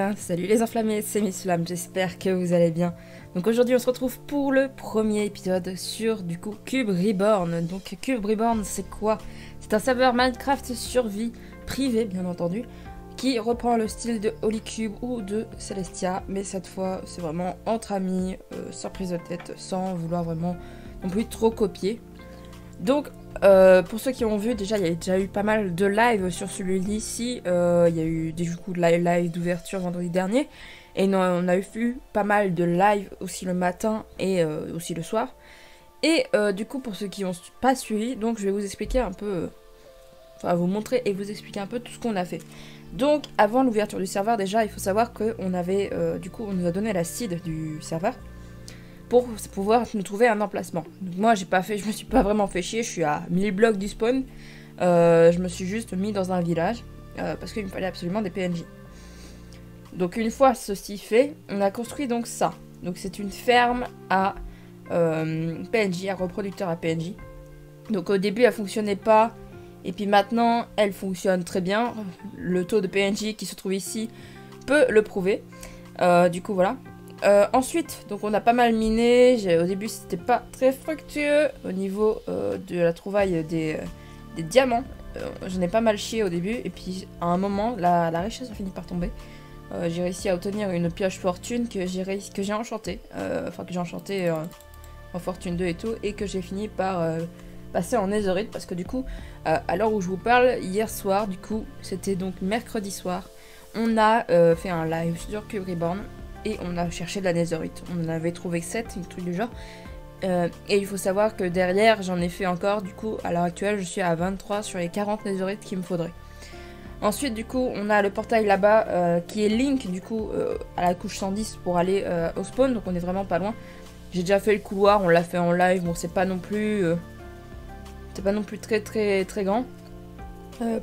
bien, salut les enflammés, c'est Misslam, j'espère que vous allez bien. Donc aujourd'hui on se retrouve pour le premier épisode sur du coup Cube Reborn. Donc Cube Reborn c'est quoi? C'est un serveur Minecraft survie privé bien entendu, qui reprend le style de Holy Cube ou de Celestia, mais cette fois c'est vraiment entre amis, sans prise de tête, sans vouloir vraiment non plus trop copier. Donc pour ceux qui ont vu, déjà il y a déjà eu pas mal de live sur celui-ci, il y a eu des coups de live d'ouverture vendredi dernier, et on a eu pas mal de live aussi le matin et aussi le soir. Et du coup pour ceux qui n'ont pas suivi, donc je vais vous expliquer un peu, enfin vous montrer et vous expliquer un peu tout ce qu'on a fait. Donc avant l'ouverture du serveur déjà il faut savoir qu'on avait, du coup on nous a donné la seed du serveur, pour pouvoir nous trouver un emplacement. Donc moi je me suis pas vraiment fait chier, je suis à 1000 blocs du spawn, je me suis juste mis dans un village, parce qu'il me fallait absolument des PNJ. Donc une fois ceci fait, on a construit donc ça. Donc c'est une ferme à PNJ, à reproducteur à PNJ. Donc au début elle fonctionnait pas, et puis maintenant elle fonctionne très bien. Le taux de PNJ qui se trouve ici peut le prouver. Du coup voilà. Ensuite, donc on a pas mal miné. Au début c'était pas très fructueux au niveau de la trouvaille des diamants. J'en ai pas mal chié au début, et puis à un moment la richesse a fini par tomber. J'ai réussi à obtenir une pioche fortune que j'ai enchantée, enfin que j'ai enchantée en fortune 2 et tout, et que j'ai fini par passer en netherite, parce que du coup à l'heure où je vous parle, hier soir, du coup c'était donc mercredi soir, on a fait un live sur Cube Reborn. Et on a cherché de la netherite. On en avait trouvé 7, un truc du genre. Et il faut savoir que derrière, j'en ai fait encore. Du coup, à l'heure actuelle, je suis à 23 sur les 40 netherite qu'il me faudrait. Ensuite, du coup, on a le portail là-bas qui est link, du coup, à la couche 110 pour aller au spawn. Donc on est vraiment pas loin. J'ai déjà fait le couloir, on l'a fait en live. Bon, c'est pas non plus très très très grand.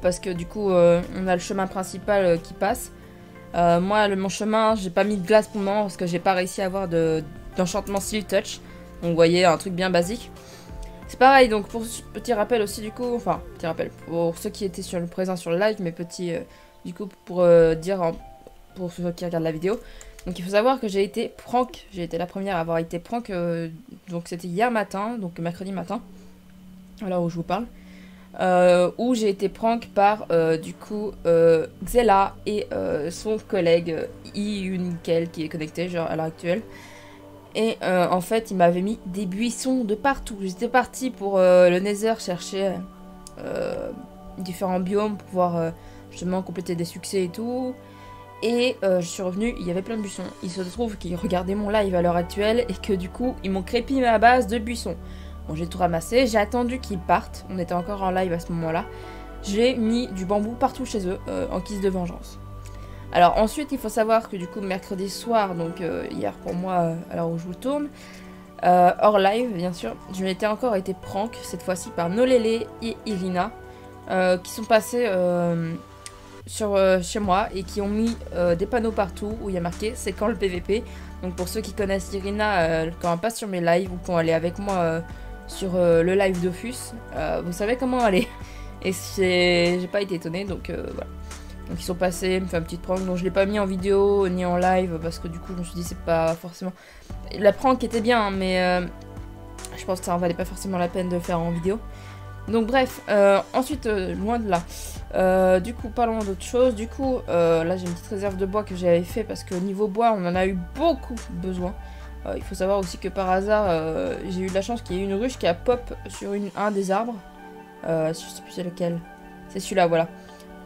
Parce que du coup, on a le chemin principal qui passe. Moi, mon chemin, j'ai pas mis de glace pour le moment parce que j'ai pas réussi à avoir d'enchantement Seal Touch. Donc, vous voyez, un truc bien basique. C'est pareil, donc pour petit rappel aussi, du coup, enfin, petit rappel pour ceux qui étaient présents sur le live, mais petit, du coup, pour dire, pour ceux qui regardent la vidéo. Donc, il faut savoir que j'ai été prank, j'ai été la première à avoir été prank, donc c'était hier matin, donc mercredi matin, à l'heure où je vous parle. Où j'ai été prank par du coup Xela et son collègue Iunikel qui est connecté genre à l'heure actuelle. Et en fait il m'avait mis des buissons de partout. J'étais partie pour le Nether chercher différents biomes pour pouvoir justement compléter des succès et tout. Et je suis revenue, il y avait plein de buissons. Il se trouve qu'ils regardaient mon live à l'heure actuelle et que du coup ils m'ont crépi ma base de buissons. Bon, j'ai tout ramassé, j'ai attendu qu'ils partent, on était encore en live à ce moment-là. J'ai mis du bambou partout chez eux, en guise de vengeance. Alors ensuite, il faut savoir que du coup, mercredi soir, donc hier pour moi, à l'heure où je vous tourne, hors live bien sûr, je m'étais encore été prank, cette fois-ci par Nolele et Irina, qui sont passés chez moi et qui ont mis des panneaux partout où il y a marqué « C'est quand le PVP ?» Donc pour ceux qui connaissent Irina, quand elle passe sur mes lives ou quand elle est avec moi sur le live d'Ofus, vous savez comment elle est. Et j'ai pas été étonnée, donc voilà. Donc ils sont passés, me fait un petit prank, donc je l'ai pas mis en vidéo ni en live parce que du coup je me suis dit c'est pas forcément... La prank était bien, mais je pense que ça en valait pas forcément la peine de le faire en vidéo. Donc bref, ensuite loin de là, du coup parlons d'autre chose. Du coup là j'ai une petite réserve de bois que j'avais fait parce que niveau bois on en a eu beaucoup besoin. Il faut savoir aussi que par hasard, j'ai eu de la chance qu'il y ait une ruche qui a pop sur un des arbres. Je sais plus c'est lequel. C'est celui-là, voilà.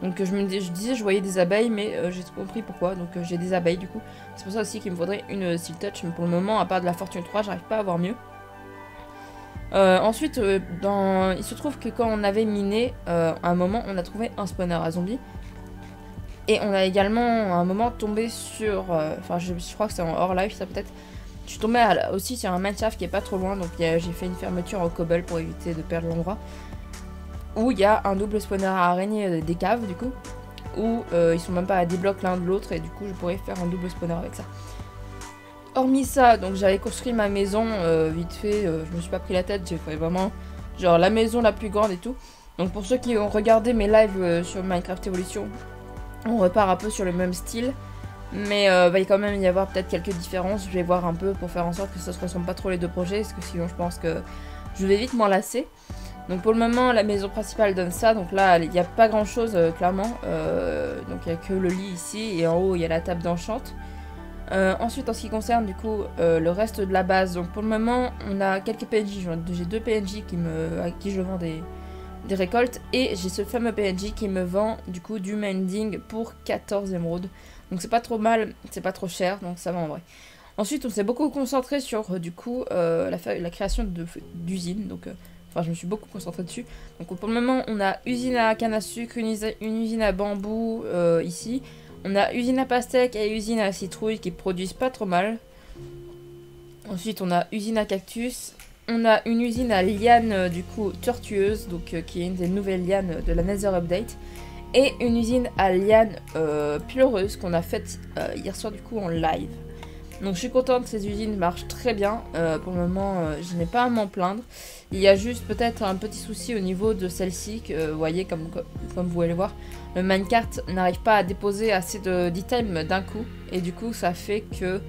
Donc je disais je voyais des abeilles, mais j'ai compris pourquoi. Donc j'ai des abeilles du coup. C'est pour ça aussi qu'il me faudrait une Seal Touch. Mais pour le moment, à part de la Fortune 3, j'arrive pas à avoir mieux. Ensuite, il se trouve que quand on avait miné, à un moment, on a trouvé un spawner à zombies. Et on a également, à un moment, tombé sur... Enfin, je crois que c'est en hors live, ça peut-être. Je suis tombée aussi sur un mineshaft qui est pas trop loin, donc j'ai fait une fermeture en cobble pour éviter de perdre l'endroit. Où il y a un double spawner à araignées des caves, du coup. Où ils sont même pas à 10 blocs l'un de l'autre, et du coup je pourrais faire un double spawner avec ça. Hormis ça, donc j'avais construit ma maison vite fait, je me suis pas pris la tête, j'ai fait vraiment genre la maison la plus grande et tout. Donc pour ceux qui ont regardé mes lives sur Minecraft Evolution, on repart un peu sur le même style. Mais il va quand même y avoir peut-être quelques différences. Je vais voir un peu pour faire en sorte que ça se ressemble pas trop les deux projets, parce que sinon je pense que je vais vite m'en lasser. Donc pour le moment, la maison principale donne ça. Donc là, il n'y a pas grand chose, clairement. Donc il n'y a que le lit ici, et en haut, il y a la table d'enchante. Ensuite, en ce qui concerne du coup le reste de la base, donc pour le moment, on a quelques PNJ. J'ai 2 PNJ à qui je vends des récoltes, et j'ai ce fameux PNJ qui me vend du coup du mending pour 14 émeraudes. Donc c'est pas trop mal, c'est pas trop cher, donc ça va en vrai. Ensuite, on s'est beaucoup concentré sur du coup la création d'usines. Donc enfin, je me suis beaucoup concentrée dessus. Donc pour le moment, on a usine à canne à sucre, une usine à bambou ici. On a usine à pastèque et usine à citrouille qui produisent pas trop mal. Ensuite, on a usine à cactus. On a une usine à lianes du coup tortueuse, donc qui est une des nouvelles lianes de la Nether Update. Et une usine à lianes pleureuses qu'on a faite hier soir du coup en live. Donc je suis contente, ces usines marchent très bien. Pour le moment, je n'ai pas à m'en plaindre. Il y a juste peut-être un petit souci au niveau de celle-ci, que vous voyez comme vous pouvez le voir. Le minecart n'arrive pas à déposer assez d'items d'un coup. Et du coup, ça fait que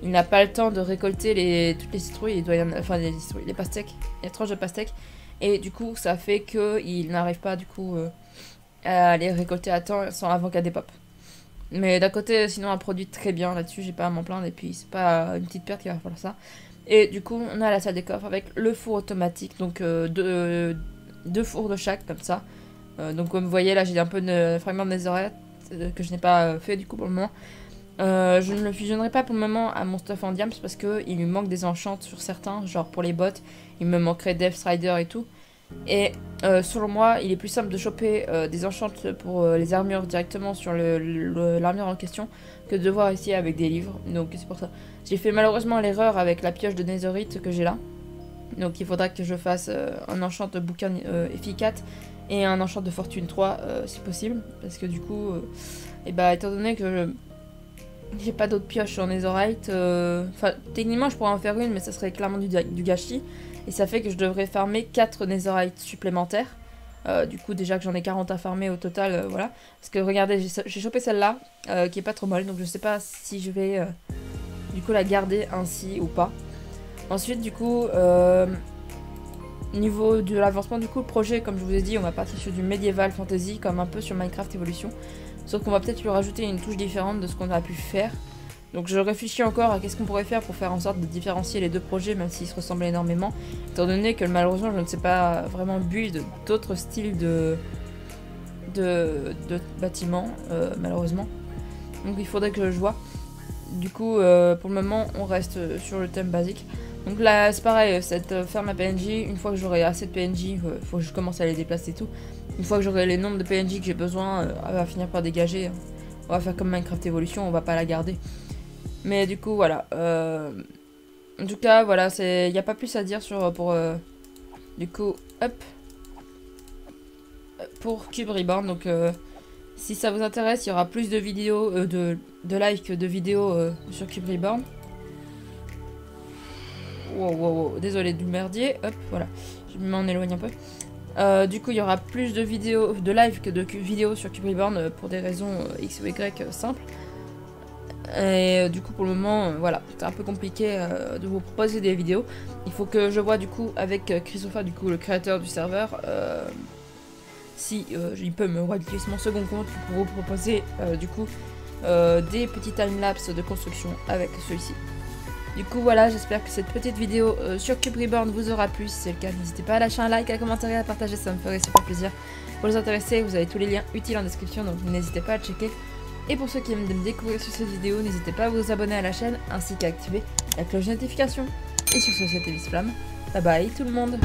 il n'a pas le temps de récolter toutes les citrouilles. Il doit y en, enfin, les pastèques. Il y a 3 de pastèques. Et du coup, ça fait qu'il n'arrive pas du coup à les récolter à temps avant qu'elle dépop. Mais d'un côté, sinon, elle produit très bien là-dessus. J'ai pas à m'en plaindre. Et puis, c'est pas une petite perte qui va faire ça. Et du coup, on a la salle des coffres avec le four automatique. Donc, 2 fours de chaque, comme ça. Donc comme vous voyez là j'ai un peu de fragments de netherite que je n'ai pas fait du coup pour le moment. Je ne le fusionnerai pas pour le moment à mon stuff en diams parce qu'il lui manque des enchantes sur certains, genre pour les bots, il me manquerait Death Strider et tout. Et selon moi il est plus simple de choper des enchantes pour les armures directement sur l'armure en question que de devoir essayer avec des livres. Donc c'est pour ça. J'ai fait malheureusement l'erreur avec la pioche de netherite que j'ai là. Donc il faudra que je fasse un enchant de bouquin efficace et un enchant de fortune 3 si possible, parce que du coup étant donné que j'ai pas d'autres pioches en netherite, enfin techniquement je pourrais en faire une, mais ça serait clairement du gâchis, et ça fait que je devrais farmer 4 netherite supplémentaires. Du coup déjà que j'en ai 40 à farmer au total, voilà, parce que regardez j'ai chopé celle-là qui est pas trop molle, donc je sais pas si je vais du coup la garder ainsi ou pas. Ensuite du coup niveau de l'avancement du coup le projet, comme je vous ai dit, on va partir sur du médiéval fantasy comme un peu sur Minecraft Evolution, sauf qu'on va peut-être lui rajouter une touche différente de ce qu'on a pu faire. Donc je réfléchis encore à qu'est-ce qu'on pourrait faire pour faire en sorte de différencier les deux projets, même s'ils se ressemblent énormément, étant donné que malheureusement je ne sais pas vraiment build d'autres styles de bâtiments malheureusement. Donc il faudrait que je vois. Du coup pour le moment on reste sur le thème basique. Donc là c'est pareil, cette ferme à PNJ, une fois que j'aurai assez de PNJ, faut que je commence à les déplacer et tout. Une fois que j'aurai les nombres de PNJ que j'ai besoin, elle va finir par dégager. On va faire comme Minecraft Evolution, on va pas la garder. Mais du coup voilà. En tout cas voilà, il n'y a pas plus à dire pour du coup hop pour Cube Reborn. Donc si ça vous intéresse, il y aura plus de vidéos de live que de vidéos sur Cube Reborn. Wow, désolé du merdier, hop, voilà, je m'en éloigne un peu. Du coup, il y aura plus de vidéos, de live que de vidéos sur Cube Reborn pour des raisons X ou Y simples. Et du coup, pour le moment, voilà, c'est un peu compliqué de vous proposer des vidéos. Il faut que je vois du coup avec Christopher, du coup, le créateur du serveur, si il peut me whitelist mon second compte pour vous proposer du coup des petits timelapses de construction avec celui-ci. Du coup voilà, j'espère que cette petite vidéo sur Cube Reborn vous aura plu. Si c'est le cas, n'hésitez pas à lâcher un like, à commenter et à partager, ça me ferait super plaisir. Pour les intéressés, vous avez tous les liens utiles en description, donc n'hésitez pas à checker. Et pour ceux qui aiment me découvrir sur cette vidéo, n'hésitez pas à vous abonner à la chaîne, ainsi qu'à activer la cloche de notification. Et sur ce, c'était Visflamme. Bye bye tout le monde.